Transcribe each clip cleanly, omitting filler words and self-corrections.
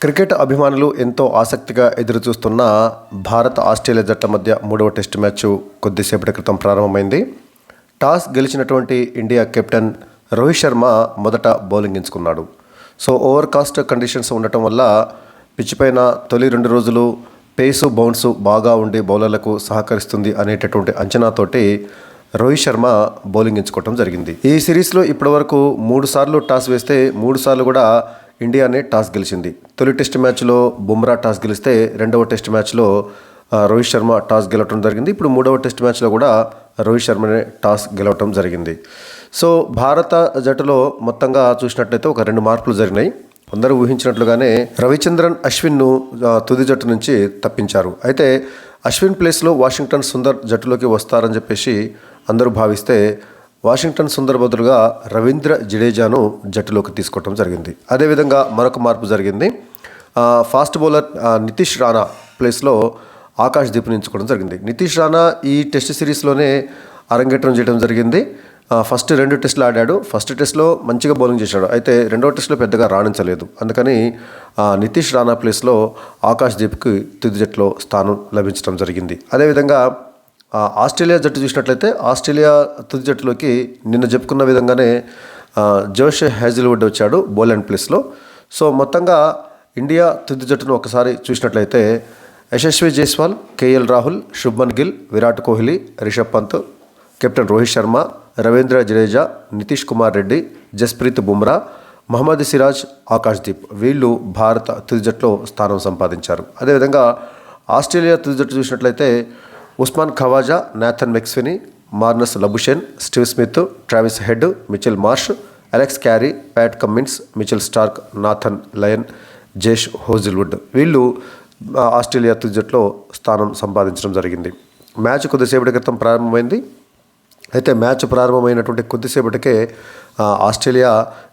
Cricket అభిమానులు ఎంతో ఆసక్తిగా ఎదురుచూస్తున్న భారత్ ఆస్ట్రేలియా జట్ల మధ్య 3వ టెస్ట్ మ్యాచ్ కొద్దిసేపటి క్రితం ప్రారంభమైంది. టాస్ గెలిచినటువంటి ఇండియా కెప్టెన్ రోహిత్ శర్మ మొదట బౌలింగ్ ఎంచుకున్నాడు. సో ఓవర్కాస్ట్ కండిషన్స్ ఉండటం వల్ల పిచ్ పైన తొలి 2 రోజులు పేసు బౌన్స్ బాగా ఉండి బౌలర్లకు సహకరిస్తుంది అనేటటువంటి అంచనాతోటి రోహిత్ శర్మ బౌలింగ్ ఎంచుకోవడం జరిగింది. ఈ సిరీస్లో ఇప్పటివరకు 3 సార్లు టాస్ వేస్తే 3 సార్లు కూడా ఇండియానే టాస్ గెలిచింది. తొలి టెస్ట్ మ్యాచ్లో బుమ్రా టాస్ గెలిస్తే రెండవ టెస్ట్ మ్యాచ్లో రోహిత్ శర్మ టాస్ గెలవటం జరిగింది. ఇప్పుడు 3వ టెస్ట్ మ్యాచ్లో కూడా రోహిత్ శర్మనే టాస్ గెలవటం జరిగింది. సో భారత జట్టులో మొత్తంగా చూసినట్లయితే ఒక 2 మార్పులు జరిగినాయి. అందరూ ఊహించినట్లుగానే రవిచంద్రన్ అశ్విన్ను తుది జట్టు నుంచి తప్పించారు. అయితే అశ్విన్ ప్లేస్లో వాషింగ్టన్ సుందర్ జట్టులోకి వస్తారని చెప్పేసి అందరూ భావిస్తే వాషింగ్టన్ సుందర్ బదులుగా రవీంద్ర జడేజాను జట్టులోకి తీసుకోవడం జరిగింది. అదేవిధంగా మరొక మార్పు జరిగింది. ఫాస్ట్ బౌలర్ నితీష్ రాణా ప్లేస్లో ఆకాష్ దీప్ని ఎంచుకోవడం జరిగింది. నితీష్ రాణా ఈ టెస్ట్ సిరీస్లోనే అరంగేట్రం చేయడం జరిగింది. ఫస్ట్ 2 టెస్టులు ఆడాడు. ఫస్ట్ టెస్ట్లో మంచిగా బౌలింగ్ చేశాడు. అయితే రెండవ టెస్ట్లో పెద్దగా రాణించలేదు. అందుకని నితీష్ రాణా ప్లేస్లో ఆకాష్ దీప్కి తుది జట్టులో స్థానం లభించడం జరిగింది. అదేవిధంగా ఆస్ట్రేలియా జట్టు చూసినట్లయితే ఆస్ట్రేలియా తుది జట్టులోకి నిన్న చెప్పుకున్న విధంగానే జోష్ హ్యాజిల్వుడ్ వచ్చాడు బౌలింగ్ ప్లేస్లో. సో మొత్తంగా ఇండియా తుది జట్టును ఒకసారి చూసినట్లయితే యశస్వి జైస్వాల్, కేఎల్ రాహుల్, శుభ్మన్ గిల్, విరాట్ కోహ్లీ, రిషబ్ పంత్, కెప్టెన్ రోహిత్ శర్మ, రవీంద్ర జడేజా, నితీష్ కుమార్ రెడ్డి, జస్ప్రీత్ బుమ్రా, మహమ్మద్ సిరాజ్, ఆకాష్ దీప్ వీళ్ళు భారత తుది జట్టులో స్థానం సంపాదించారు. అదేవిధంగా ఆస్ట్రేలియా తుది జట్టు చూసినట్లయితే Usman Khawaja, Nathan McSweeney, Marnus Labuschagne, Steve Smith, Travis Head, Mitchell Marsh, Alex Carey, Pat Cummins, Mitchell Starc, Nathan Lyon, Josh Hazlewood వీళ్ళు ఆస్ట్రేలియా తుది జట్టులో స్థానం సంపాదించడం జరిగింది. మ్యాచ్ కొద్దిసేపటి క్రితం ప్రారంభమైంది. అయితే మ్యాచ్ ప్రారంభమైనటువంటి కొద్దిసేపటికే ఆస్ట్రేలియా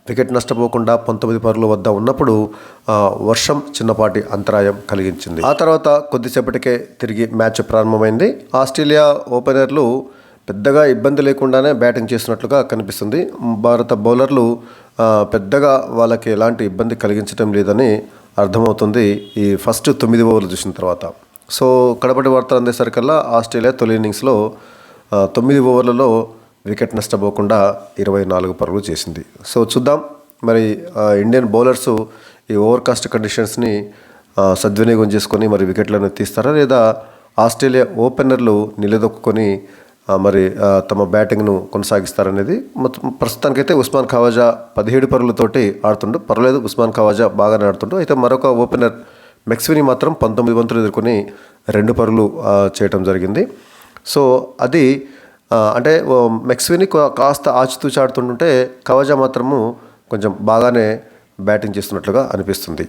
వికెట్ నష్టపోకుండా 19 పరుగుల వద్ద ఉన్నప్పుడు వర్షం చిన్నపాటి అంతరాయం కలిగించింది. ఆ తర్వాత కొద్దిసేపటికే తిరిగి మ్యాచ్ ప్రారంభమైంది. ఆస్ట్రేలియా ఓపెనర్లు పెద్దగా ఇబ్బంది లేకుండానే బ్యాటింగ్ చేస్తున్నట్లుగా కనిపిస్తుంది. భారత బౌలర్లు పెద్దగా వాళ్ళకి ఎలాంటి ఇబ్బంది కలిగించడం లేదని అర్థమవుతుంది ఈ ఫస్ట్ 9 ఓవర్లు చూసిన తర్వాత. సో కడపటి వార్తలు అందేసరికల్లా ఆస్ట్రేలియా తొలి ఇన్నింగ్స్లో 9 ఓవర్లలో వికెట్ నష్టపోకుండా 24 పరుగులు చేసింది. సో చూద్దాం మరి ఇండియన్ బౌలర్సు ఈ ఓవర్కాస్ట్ కండిషన్స్ని సద్వినియోగం చేసుకొని మరి వికెట్లను తీస్తారా, లేదా ఆస్ట్రేలియా ఓపెనర్లు నిలదొక్కుని మరి తమ బ్యాటింగ్ను కొనసాగిస్తారనేది. ప్రస్తుతానికైతే ఉస్మాన్ ఖవాజా 17 పరుగులతోటి ఆడుతుండు. పర్వాలేదు, ఉస్మాన్ ఖవాజా బాగానే ఆడుతుండు. అయితే మరొక ఓపెనర్ మెక్స్వినీ మాత్రం 19 బంతులు ఎదుర్కొని 2 పరుగులు చేయటం జరిగింది. సో అది అంటే మెక్స్వినీ కాస్త ఆచితూచి ఆడుతుంటే ఖవాజా మాత్రము కొంచెం బాగానే బ్యాటింగ్ చేస్తున్నట్లుగా అనిపిస్తుంది.